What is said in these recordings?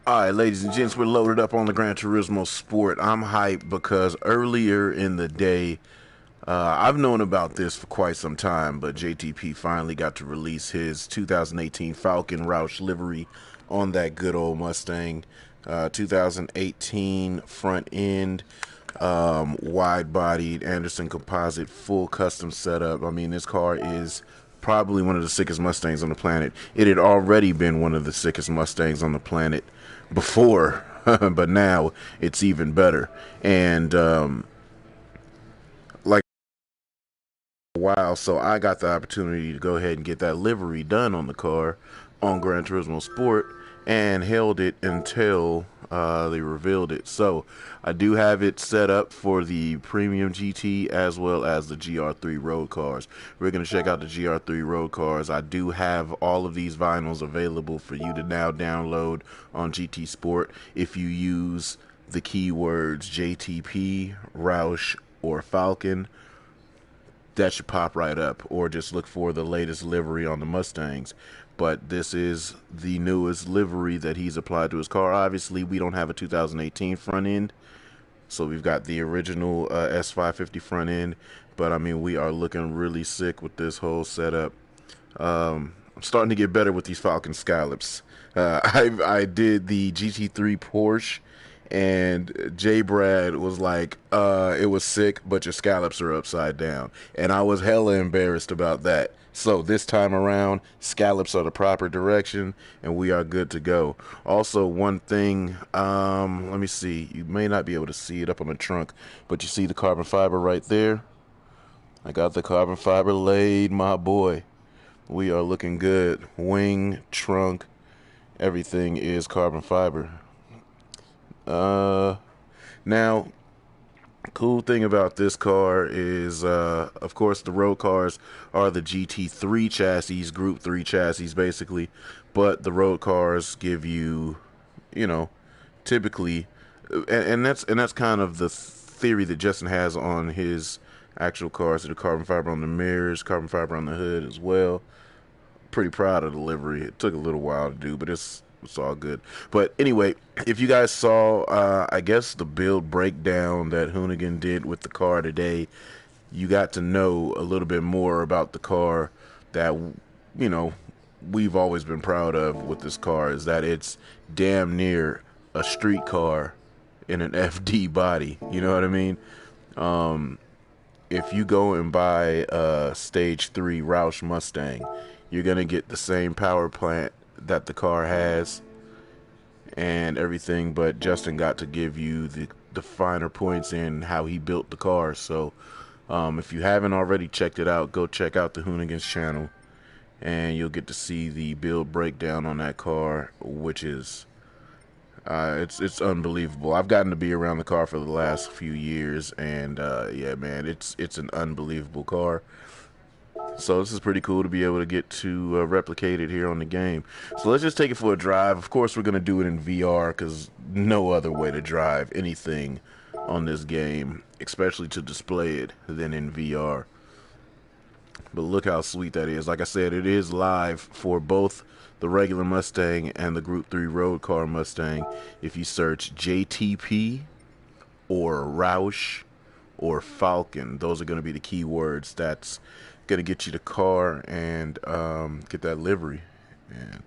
Alright, ladies and gents, we're loaded up on the Gran Turismo Sport. I'm hyped because earlier in the day, I've known about this for quite some time, but JTP finally got to release his 2018 Falcon Roush livery on that good old Mustang. 2018 front end, wide-bodied Anderson composite, full custom setup. I mean, this car is probably one of the sickest Mustangs on the planet. It had already been one of the sickest Mustangs on the planet before, but now it's even better. And like a while, so I got the opportunity to go ahead and get that livery done on the car on Gran Turismo Sport, and held it until they revealed it. So I do have it set up for the Premium GT as well as the GR3 road cars. We're going to check out the GR3 road cars. I do have all of these vinyls available for you to now download on GT Sport if you use the keywords JTP, Roush, or Falcon. That should pop right up, or just look for the latest livery on the Mustangs. But this is the newest livery that he's applied to his car. Obviously, we don't have a 2018 front end, so we've got the original S550 front end. But I mean, we are looking really sick with this whole setup. I'm starting to get better with these Falcon scallops. I did the GT3 Porsche, and J Brad was like, it was sick, but your scallops are upside down. And I was hella embarrassed about that. So this time around, scallops are the proper direction, and we are good to go. Also, one thing, let me see. You may not be able to see it up on the trunk, but you see the carbon fiber right there? I got the carbon fiber laid, my boy. We are looking good. Wing, trunk, everything is carbon fiber. Now, cool thing about this car is, of course, the road cars are the GT3 chassis, Group 3 chassis, basically. But the road cars give you, typically, and that's kind of the theory that Justin has on his actual cars. The carbon fiber on the mirrors, carbon fiber on the hood as well. Pretty proud of the livery. It took a little while to do, but it's all good. But anyway, if you guys saw, I guess the build breakdown that Hoonigan did with the car today, you got to know a little bit more about the car that, we've always been proud of with this car, is that it's damn near a street car in an FD body. You know what I mean? If you go and buy a Stage 3 Roush Mustang, you're going to get the same power plant that the car has and everything, but Justin got to give you the finer points in how he built the car. So if you haven't already checked it out, go check out the Hoonigan's channel, and you'll get to see the build breakdown on that car, which is it's unbelievable. I've gotten to be around the car for the last few years, and yeah, man, it's an unbelievable car. So this is pretty cool to be able to get to replicate it here on the game. So let's just take it for a drive. Of course, we're going to do it in VR because no other way to drive anything on this game, especially to display it, than in VR. But look how sweet that is. Like I said, it is live for both the regular Mustang and the Group 3 road car Mustang. If you search JTP or Roush or Falcon, those are going to be the keywords. That's going to get you the car and get that livery. And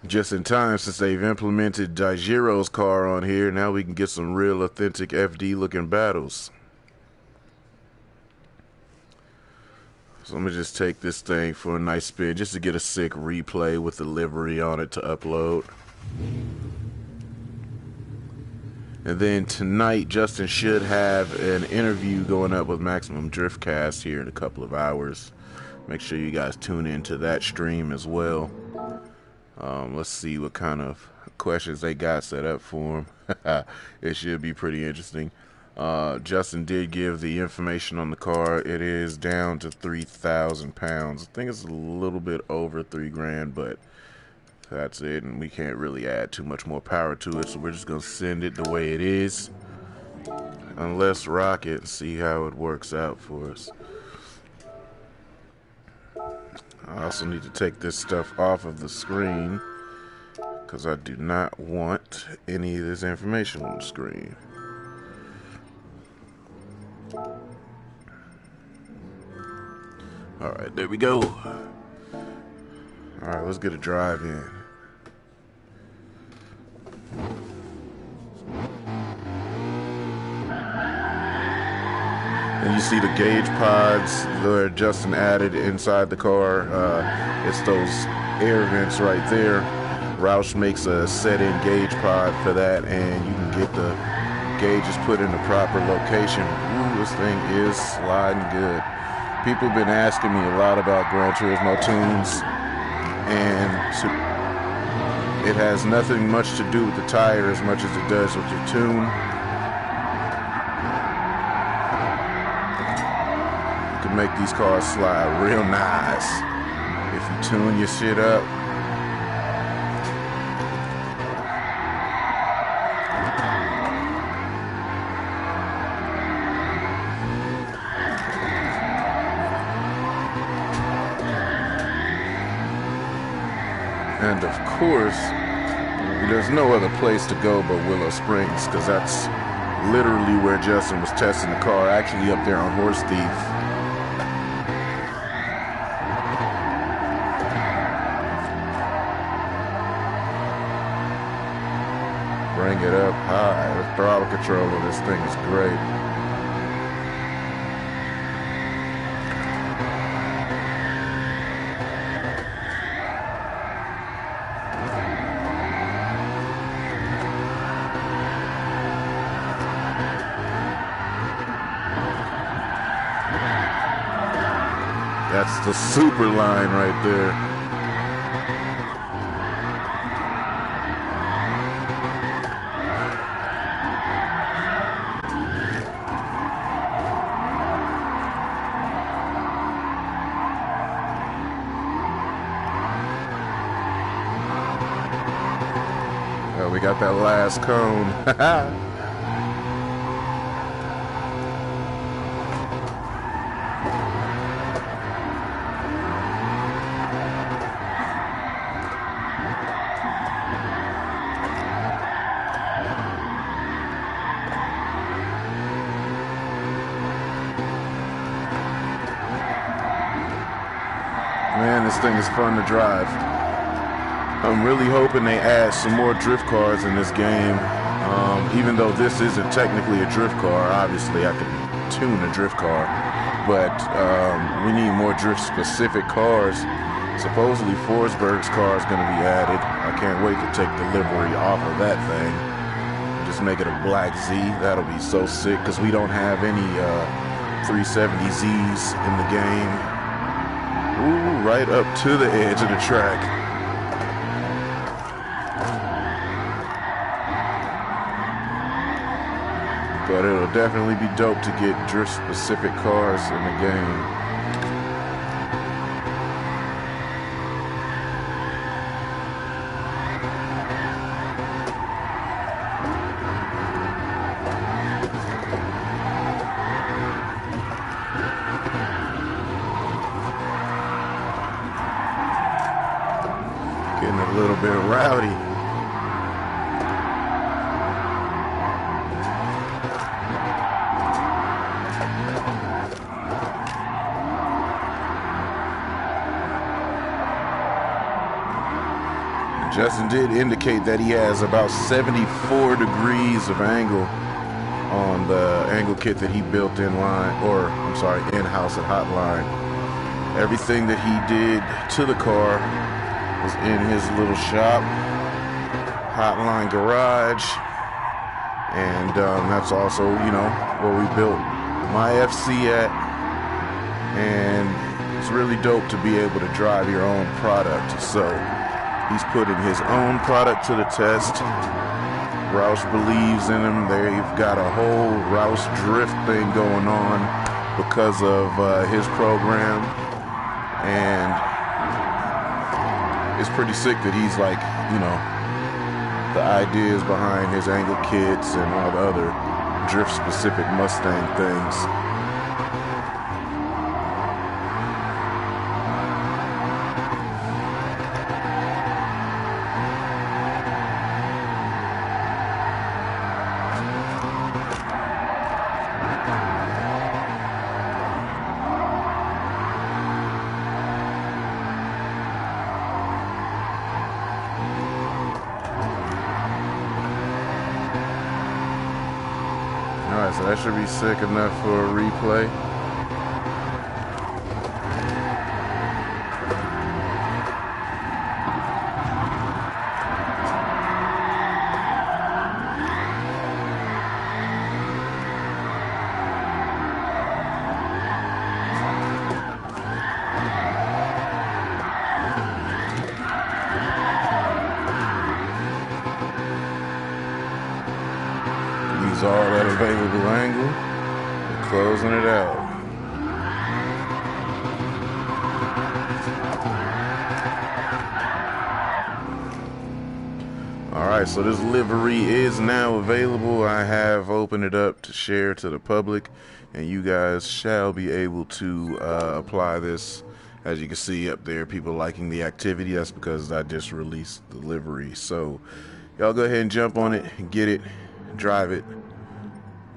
just in time, since they've implemented Daijiro's car on here, now we can get some real authentic FD looking battles. So let me just take this thing for a nice spin just to get a sick replay with the livery on it to upload. And then tonight, Justin should have an interview going up with Maximum Driftcast here in a couple of hours. Make sure you guys tune into that stream as well. Let's see what kind of questions they got set up for him. It should be pretty interesting. Justin did give the information on the car. It is down to 3,000 pounds. I think it's a little bit over 3 grand, but that's it, and we can't really add too much more power to it, so we're just going to send it the way it is. And let's rock it and see how it works out for us. I also need to take this stuff off of the screen because I do not want any of this information on the screen. Alright, there we go. Alright, let's get a drive in. And you see the gauge pods that Justin added inside the car. It's those air vents right there. Roush makes a set-in gauge pod for that, and you can get the gauges put in the proper location. Ooh, this thing is sliding good. People have been asking me a lot about Gran Turismo tunes, and it has nothing much to do with the tire as much as it does with your tune. You can make these cars slide real nice if you tune your shit up. And of course, there's no other place to go but Willow Springs, because that's literally where Justin was testing the car, actually up there on Horse Thief. Bring it up high. The throttle control of this thing is great. That's the super line right there. Oh, we got that last cone. Man, this thing is fun to drive. I'm really hoping they add some more drift cars in this game. Even though this isn't technically a drift car, obviously I can tune a drift car. But we need more drift-specific cars. Supposedly Forsberg's car is going to be added. I can't wait to take the livery off of that thing. Just make it a black Z. That'll be so sick, because we don't have any 370Zs in the game. Ooh, right up to the edge of the track. But it'll definitely be dope to get drift-specific cars in the game. Getting a little bit rowdy. Justin did indicate that he has about 74 degrees of angle on the angle kit that he built in-house at Hotline. Everything that he did to the car was in his little shop, Hotline Garage, and that's also, where we built my FC at. And it's really dope to be able to drive your own product. So he's putting his own product to the test. Roush believes in him. They've got a whole Roush drift thing going on because of his program. And it's pretty sick that he's like, the ideas behind his angle kits and all the other drift-specific Mustang things. so that should be sick enough for a replay. Use all that available angle and closing it out. Alright, so this livery is now available. I have opened it up to share to the public, and you guys shall be able to apply this. As you can see up there, people liking the activity. That's because I just released the livery. So y'all go ahead and jump on it, get it, drive it.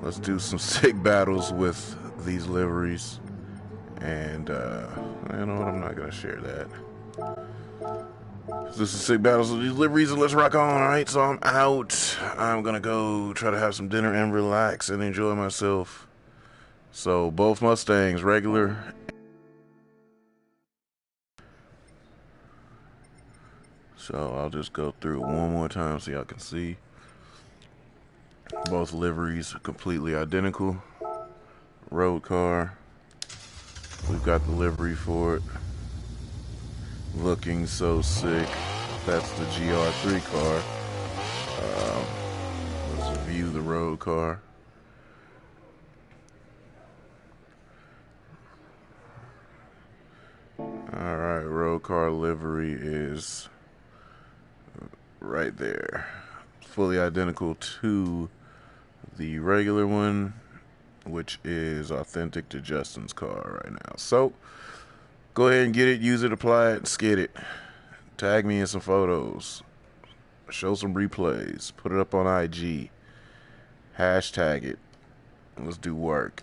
Let's do some sick battles with these liveries. And you know what, I'm not gonna share that. This is sick battles with these liveries, and let's rock on. Alright, so I'm out. I'm gonna go try to have some dinner and relax and enjoy myself. So both Mustangs, regular. So I'll just go through it one more time so y'all can see. Both liveries are completely identical. Road car. We've got the livery for it. Looking so sick. That's the GR3 car. Let's view the road car. Alright, road car livery is right there. Fully identical to the regular one, which is authentic to Justin's car right now. So go ahead and get it, use it, apply it, skid it. Tag me in some photos. Show some replays. Put it up on IG. Hashtag it. Let's do work.